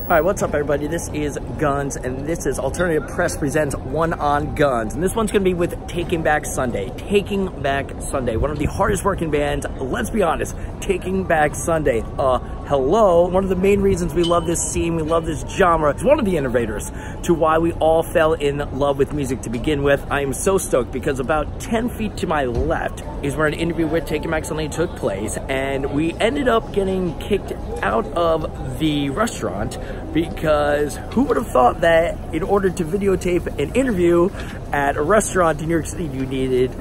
All right, what's up, everybody? This is Guns, and this is Alternative Press presents One On Gunz. And this one's going to be with Taking Back Sunday. Taking Back Sunday, one of the hardest working bands, let's be honest, Taking Back Sunday. Hello. One of the main reasons we love this scene, we love this genre, it's one of the innovators to why we all fell in love with music to begin with. I am so stoked because about 10 feet to my left is where an interview with Taking Back Sunday took place, and we ended up getting kicked out of the restaurant because who would have thought that in order to videotape an interview at a restaurant in New York City you needed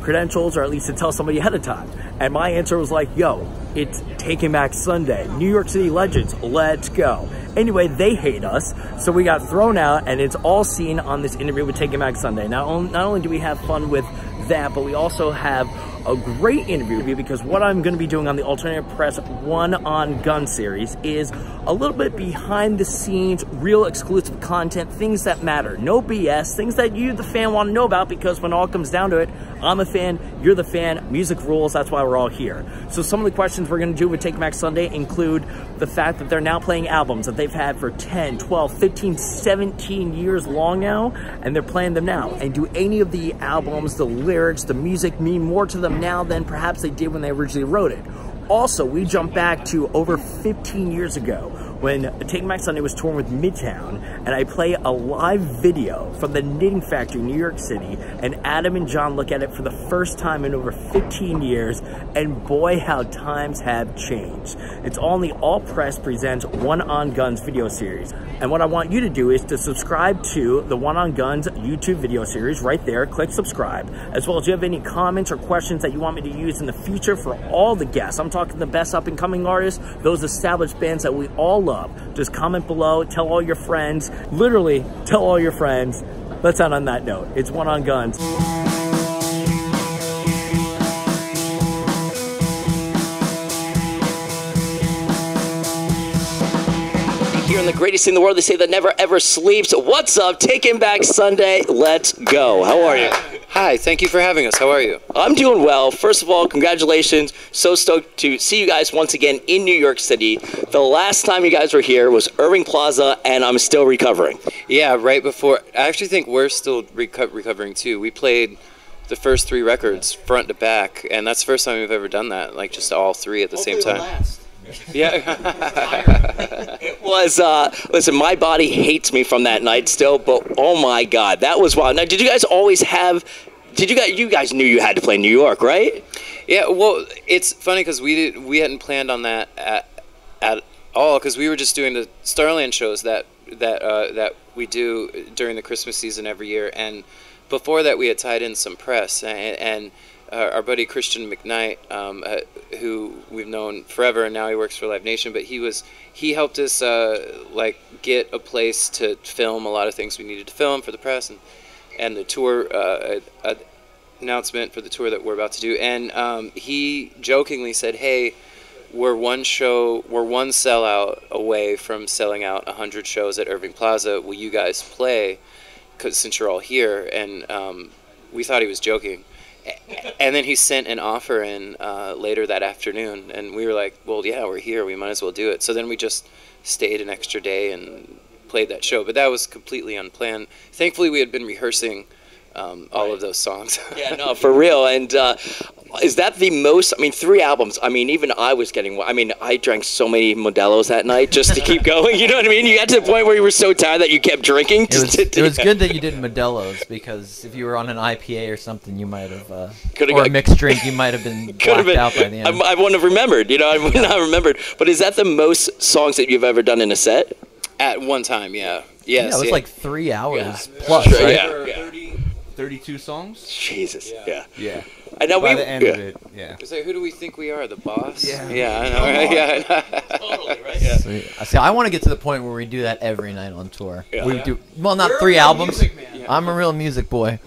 credentials, or at least to tell somebody ahead of time. And my answer was like, yo, it's Taking Back Sunday, New York City legends, let's go. Anyway, they hate us, so we got thrown out, and it's all seen on this interview with Taking Back Sunday. Not only do we have fun with that, but we also have a great interview, because what I'm going to be doing on the Alternative Press One On Gunz series is a little bit behind the scenes, real exclusive content, things that matter, no BS, things that you, the fan, want to know about, because when it all comes down to it, I'm a fan, you're the fan, music rules, that's why we're all here. So some of the questions we're going to do with Taking Back Sunday include the fact that they're now playing albums that they've had for 10, 12, 15, 17 years long now, and they're playing them now. And do any of the albums, the lyrics, the music mean more to them now than perhaps they did when they originally wrote it? Also, we jump back to over 15 years ago when Taking Back Sunday was touring with Midtown, and I play a live video from the Knitting Factory in New York City, and Adam and John look at it for the first time in over 15 years, and boy, how times have changed. It's all in the ALTPRESS presents One On Gunz video series. And what I want you to do is to subscribe to the One On Gunz YouTube video series right there. Click subscribe, as well as if you have any comments or questions that you want me to use in the future for all the guests. I'm talking the best up and coming artists, those established bands that we all love. Just comment below, tell all your friends, literally tell all your friends. Let's end on that note. It's One On Gunz. Here in the greatest thing in the world, they say that never ever sleeps. What's up? Taking Back Sunday. Let's go. How are you? Hi, thank you for having us. How are you? I'm doing well. First of all, congratulations. So stoked to see you guys once again in New York City. The last time you guys were here was Irving Plaza, and I'm still recovering. Yeah, right before. I actually think we're still recovering too. We played the first 3 records front to back, and that's the first time we've ever done that, like just all 3 at the same time. Yeah. It was, listen, my body hates me from that night still, but oh my God, that was wild. Now, did you guys always have, you guys knew you had to play New York, right? Yeah, well, it's funny because we hadn't planned on that at all, because we were just doing the Starland shows that we do during the Christmas season every year, and before that we had tied in some press, and our buddy Christian McKnight, who we've known forever, and now he works for Live Nation, but he helped us like get a place to film a lot of things we needed to film for the press, and the tour announcement for the tour that we're about to do. And he jokingly said, "Hey, we're one sellout away from selling out 100 shows at Irving Plaza. Will you guys play? Since you're all here." And we thought he was joking. And then he sent an offer in later that afternoon, and we were like, well, yeah, we're here, we might as well do it. So then we just stayed an extra day and played that show, but that was completely unplanned. Thankfully, we had been rehearsing all of those songs. Yeah, no, for real. And is that the most, I mean, 3 albums, I mean, even I was getting, I mean, I drank so many Modelo's that night just to keep going, you know what I mean? You got to the point where you were so tired that you kept drinking. It was good that you did Modelo's, because if you were on an IPA or something, you might have, or a mixed drink, you might have been blacked out by the end. I wouldn't have remembered, you know, I would not have remembered. But is that the most songs that you've ever done in a set? At one time, yeah. Yes, yeah, it was like 3 hours plus, sure, right? Yeah. 32 songs? Jesus, yeah. Yeah. I know by the end of it, yeah. It's like, who do we think we are, the boss? Yeah. Yeah, I know, right? Yeah. Totally, right? Yeah. See, I want to get to the point where we do that every night on tour. Yeah. We do, well, not 3 albums. Music man. Yeah. I'm a real music boy.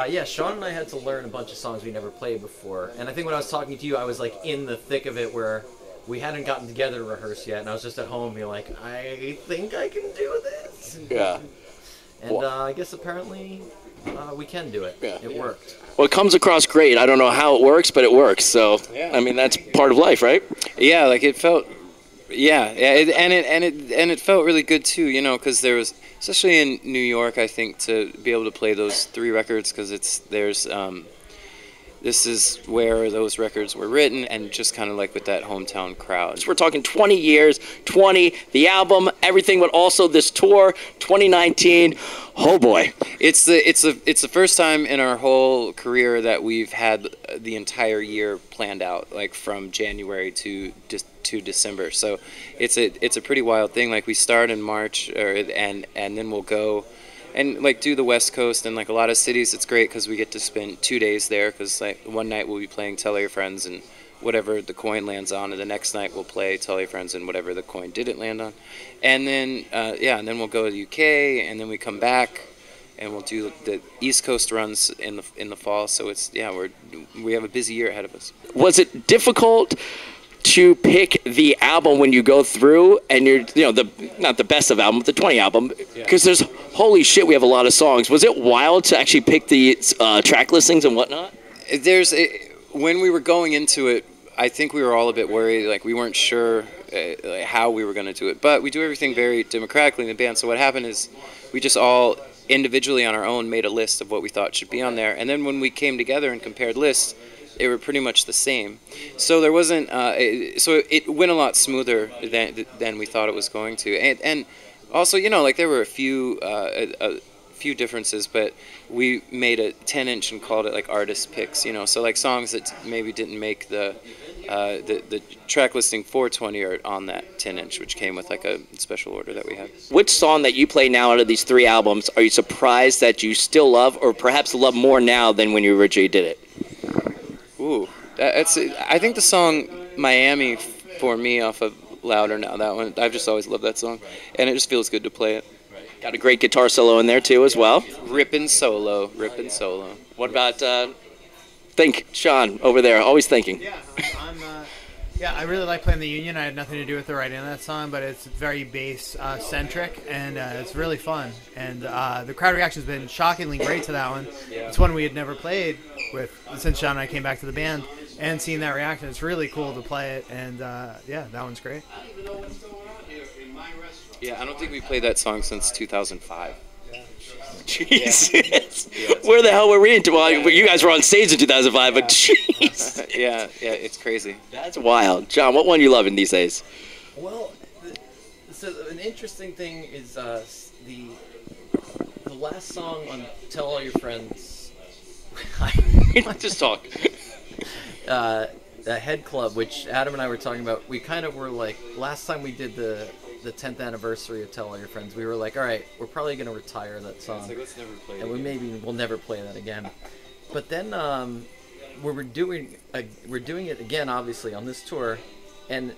Yeah, Sean and I had to learn a bunch of songs we never played before. And I think when I was talking to you, I was like in the thick of it where we hadn't gotten together to rehearse yet. And I was just at home being like, I think I can do this. Yeah. And I guess apparently we can do it. Yeah. It worked. Well, it comes across great. I don't know how it works, but it works. So, I mean, that's part of life, right? Yeah, like it felt and it felt really good too, you know, because there was, especially in New York, I think, to be able to play those 3 records, because this is where those records were written, and just kind of like with that hometown crowd. So we're talking 20 years, 20, the album, everything, but also this tour, 2019. Oh boy. It's the first time in our whole career that we've had the entire year planned out, like from January to December. So it's a pretty wild thing. Like we start in March, and then we'll go and like do the West Coast, and like a lot of cities. It's great because we get to spend 2 days there, because like one night we'll be playing Tell All Your Friends and whatever the coin lands on, and the next night we'll play Tell All Your Friends and whatever the coin didn't land on. And then and then we'll go to the UK, and then we come back and we'll do the East Coast runs in the fall. So it's we have a busy year ahead of us. Was it difficult to pick the album when you go through and you're, not the best of album, but the 20 album, because there's, holy shit, we have a lot of songs. Was it wild to actually pick the track listings and whatnot? When we were going into it, I think we were all a bit worried, like we weren't sure how we were going to do it, but we do everything very democratically in the band. So what happened is we just all individually on our own made a list of what we thought should be on there, and then when we came together and compared lists, they were pretty much the same. So there wasn't. So it went a lot smoother than we thought it was going to. And also, like there were a few differences, but we made a 10-inch and called it like artist picks. So like songs that maybe didn't make the track listing 420 are on that 10-inch, which came with like a special order that we had. Which song that you play now out of these 3 albums are you surprised that you still love, or perhaps love more now than when you originally did it? Ooh, I think the song Miami for me off of Louder Now, that one, I've just always loved that song, and it just feels good to play it. Got a great guitar solo in there too as well. Rippin' solo. What about think, Sean, over there, always thinking. Yeah, I really like playing the Union. I had nothing to do with the writing of that song, but it's very bass centric, and it's really fun. And the crowd reaction's been shockingly great to that one. It's one we had never played with since Sean and I came back to the band, and seeing that reaction, it's really cool to play it. And that one's great. Yeah, I don't think we played that song since 2005. Jesus. Yeah. Where the hell were we into? Well, you guys were on stage in 2005, but jeez. Yeah, it's crazy. That's wild. John, what one are you loving these days? Well, so an interesting thing is the last song on Tell All Your Friends. Just talk. Head Club, which Adam and I were talking about, we kind of were like, last time we did the 10th anniversary of Tell All Your Friends, we were like, all right, we're probably going to retire that song. Like, let's never play it and we'll never play that again. But then we're doing it again, obviously, on this tour, and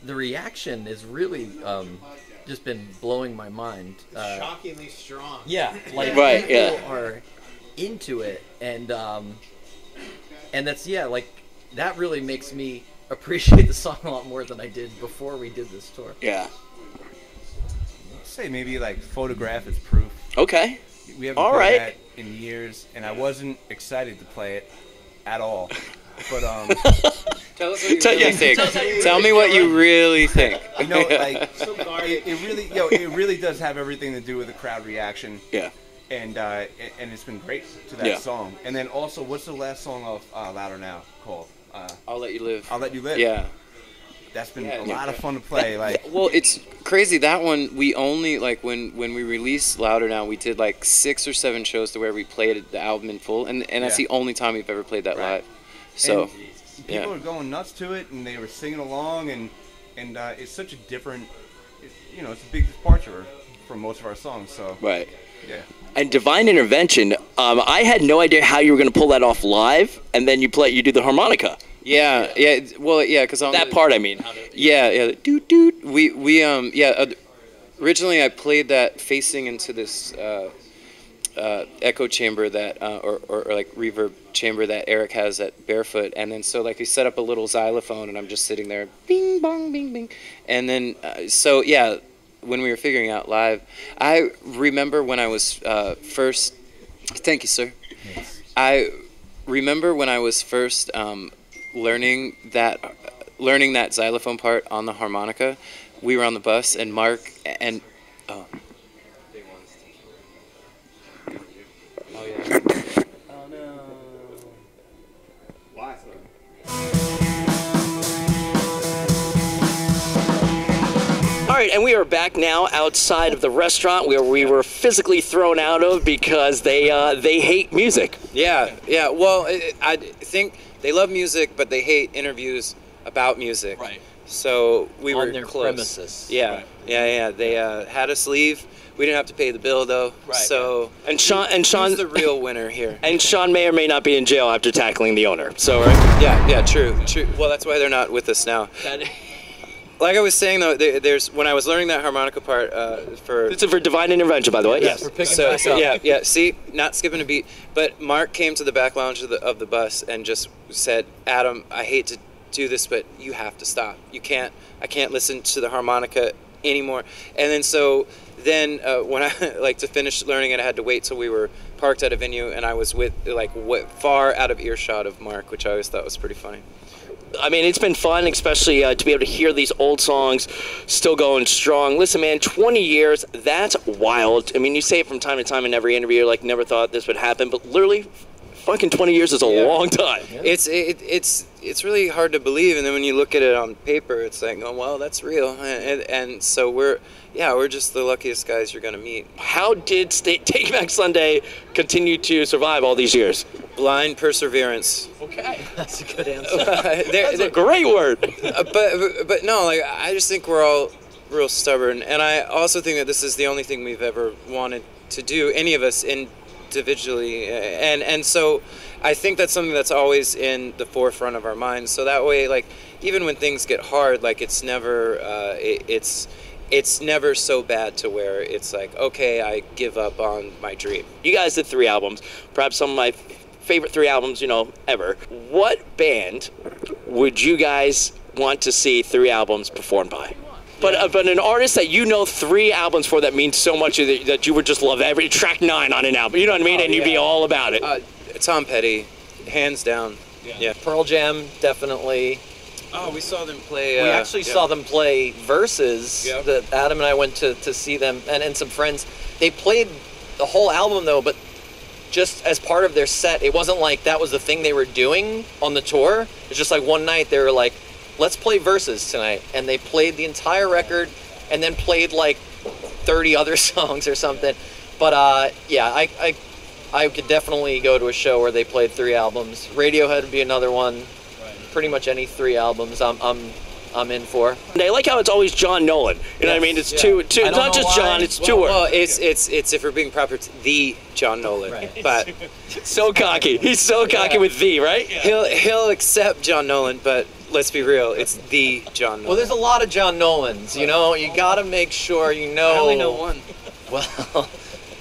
the reaction is really just been blowing my mind. Shockingly strong. Yeah, like right, people are into it, and that's like that really makes me appreciate the song a lot more than I did before we did this tour. Yeah. Say maybe like Photograph is proof. Okay. We haven't played that in years, and I wasn't excited to play it at all. But tell us what you really think. Tell me what you really think. It really does have everything to do with the crowd reaction. Yeah. And it's been great to that song. And then also, what's the last song of Louder Now called? I'll Let You Live. I'll Let You Live. Yeah. That's been a lot of fun to play. Well, it's crazy. That one, we only, like, when we released Louder Now, we did, like, 6 or 7 shows to where we played the album in full, and that's the only time we've ever played that live. So, and people were going nuts to it, and they were singing along, and it's such a different, it's a big departure from most of our songs, so. Right. Yeah. And Divine Intervention, I had no idea how you were going to pull that off live, and then you do the harmonica. Yeah, well, because that part, I mean. Yeah, doot doot. Originally I played that facing into this echo chamber that, or like reverb chamber that Eric has at Barefoot, and then so like we set up a little xylophone, and I'm just sitting there, bing bong, bing bing, and then when we were figuring out live, I remember when I was first. Thank you, sir. Yes. I remember when I was first learning that learning that xylophone part on the harmonica, we were on the bus, and Mark and oh yeah. Oh no. Why? All right, and we are back now outside of the restaurant where we were physically thrown out of because they hate music. Yeah. Well, I think they love music, but they hate interviews about music. Right. So we were on their close. premises. Yeah. Right. Yeah. They had us leave. We didn't have to pay the bill though. Right. So and Sean's the real winner here. And Sean may or may not be in jail after tackling the owner. So right. Yeah. True. Well, that's why they're not with us now. Like I was saying though, there's when I was learning that harmonica part It's for divine intervention, by the way. Yes. For picking back up. Yeah. See, not skipping a beat. But Mark came to the back lounge of the bus and just said, "Adam, I hate to do this, but you have to stop. I can't listen to the harmonica anymore." And then when I to finish learning it, I had to wait till we were parked at a venue, and I was with far out of earshot of Mark, which I always thought was pretty funny. I mean, it's been fun, especially to be able to hear these old songs still going strong. Listen, man, 20 years, that's wild. I mean, you say it from time to time in every interview, like, never thought this would happen, but literally, fucking 20 years is a long time. Yeah. It's really hard to believe, and then when you look at it on paper, it's like, oh, well, that's real. And so we're just the luckiest guys you're going to meet. How did Take Back Sunday continue to survive all these years? Blind perseverance. Okay. That's a good answer. That's a great word. But no, I just think we're all real stubborn, and I also think that this is the only thing we've ever wanted to do, any of us individually, and so I think that's something that's always in the forefront of our minds. So that way, even when things get hard, it's never it's never so bad to where it's like, okay, I give up on my dream. You guys did 3 albums, perhaps some of my favorite 3 albums, ever. What band would you guys want to see 3 albums performed by? But an artist that 3 albums for that means so much that you would just love every track 9 on an album. You know what I mean? And you'd be all about it. Tom Petty, hands down. Yeah. Pearl Jam, definitely. Oh, we saw them play. We actually saw them play Versus. Yeah. That Adam and I went to see them, and some friends. They played the whole album though, but just as part of their set, it wasn't like that was the thing they were doing on the tour. It's just like one night they were like, let's play Versus tonight, and they played the entire record and then played 30 other songs or something. But I could definitely go to a show where they played 3 albums. Radiohead would be another one. Pretty much any 3 albums I'm in for. And I like how it's always John Nolan. You know what I mean? It's two. It's not just John. It's two words. Well, it's if we're being proper, it's the John Nolan. Right. But so cocky. He's so cocky with the right. Yeah. He'll accept John Nolan, but let's be real, it's the John Nolan. Well, there's a lot of John Nolans. You gotta make sure you know. I only know one. Well,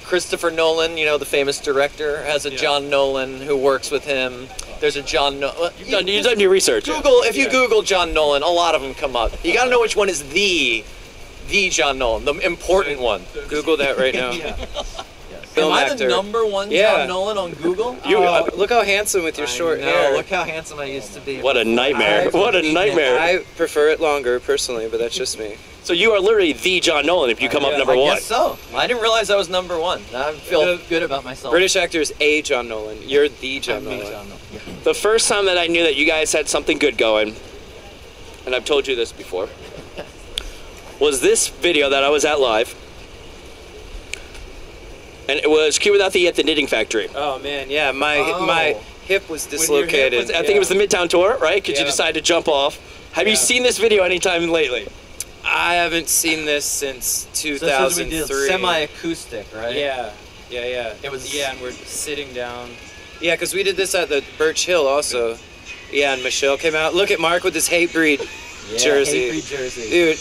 Christopher Nolan, the famous director, has a John Nolan who works with him. There's a John Nolan. You've done your research. If you Google John Nolan, a lot of them come up. You got to know which one is the John Nolan, the important one. Google that right now. Am I the #1 John Nolan on Google? Look how handsome with your short hair. Look how handsome I used to be. What a nightmare. What a nightmare. I prefer it longer, personally, but that's just me. So you are literally the John Nolan if you come up #1. I guess so. I didn't realize I was #1. I feel good about myself. British actor is a John Nolan. You're the John Nolan. Yeah. The first time that I knew that you guys had something good going, and I've told you this before, was this video that I was at live. And it was Q Without the E at the Knitting Factory. Oh man, yeah, my hip was dislocated. I think it was the Midtown tour, right? Because you decided to jump off. Have you seen this video anytime lately? I haven't seen this since 2003. Semi-acoustic, right? Yeah. It was. Yeah, and we're sitting down. Yeah, because we did this at the Birch Hill also. Yeah, and Michelle came out. Look at Mark with his Hatebreed jersey. Hatebreed jersey. Dude,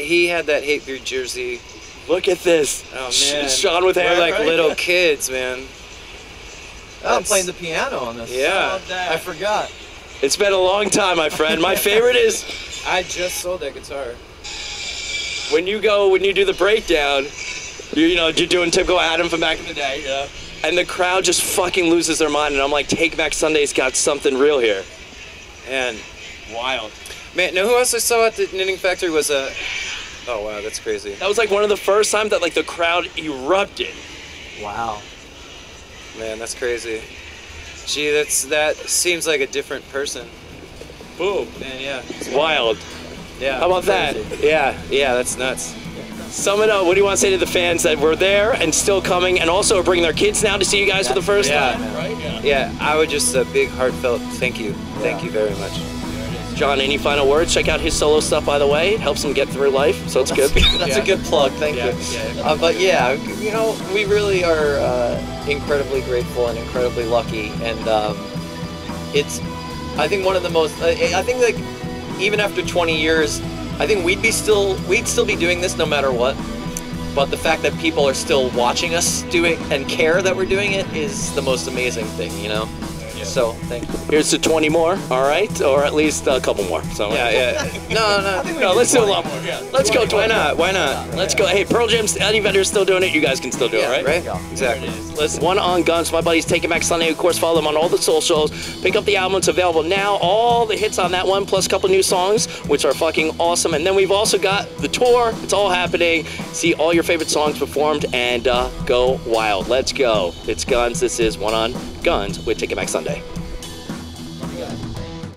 he had that Hatebreed jersey. Look at this. Oh man, Sean with hair. We're like little kids, man. I'm playing the piano on this. Yeah. I forgot. It's been a long time, my friend. My favorite is I just sold that guitar. when you do the breakdown, you're doing typical Adam from back in the day, and the crowd just fucking loses their mind, and I'm like, Take Back Sunday's got something real here. And Wild. Man, know who else I saw at the Knitting Factory was oh wow, that's crazy. That was like one of the first times that like the crowd erupted. Wow. Man, that's crazy. Gee, that seems like a different person. Boom. Man, yeah. It's wild. Yeah. How about that? Yeah. Yeah, that's nuts. Sum it up. What do you want to say to the fans that were there and still coming, and also are bringing their kids now to see you guys for the first time? Right? Yeah, I would just a big heartfelt thank you. Thank you very much. John, any final words? Check out his solo stuff, by the way. It helps him get through life, so it's good. That's a good plug. Thank you. But yeah, you know, we really are incredibly grateful and incredibly lucky, and it's, I think, one of the most. I think, like, even after 20 years, I think we'd still be doing this no matter what. But the fact that people are still watching us do it and care that we're doing it is the most amazing thing, you know. So, thank you. Here's to 20 more, all right? Or at least a couple more. So Yeah. No, let's do a lot more. Yeah. Let's go 20. Why not? Let's go. Hey, Pearl Jam's Eddie Vedder's still doing it. You guys can still do it, right? Right? Exactly. Listen, One On Gunz. My buddy's Taking Back Sunday. Of course, follow them on all the socials. Pick up the album. It's available now. All the hits on that one, plus a couple new songs, which are fucking awesome. And then we've also got the tour. It's all happening. See all your favorite songs performed and go wild. Let's go. It's Gunz. This is One On Gunz with Taking Back Sunday.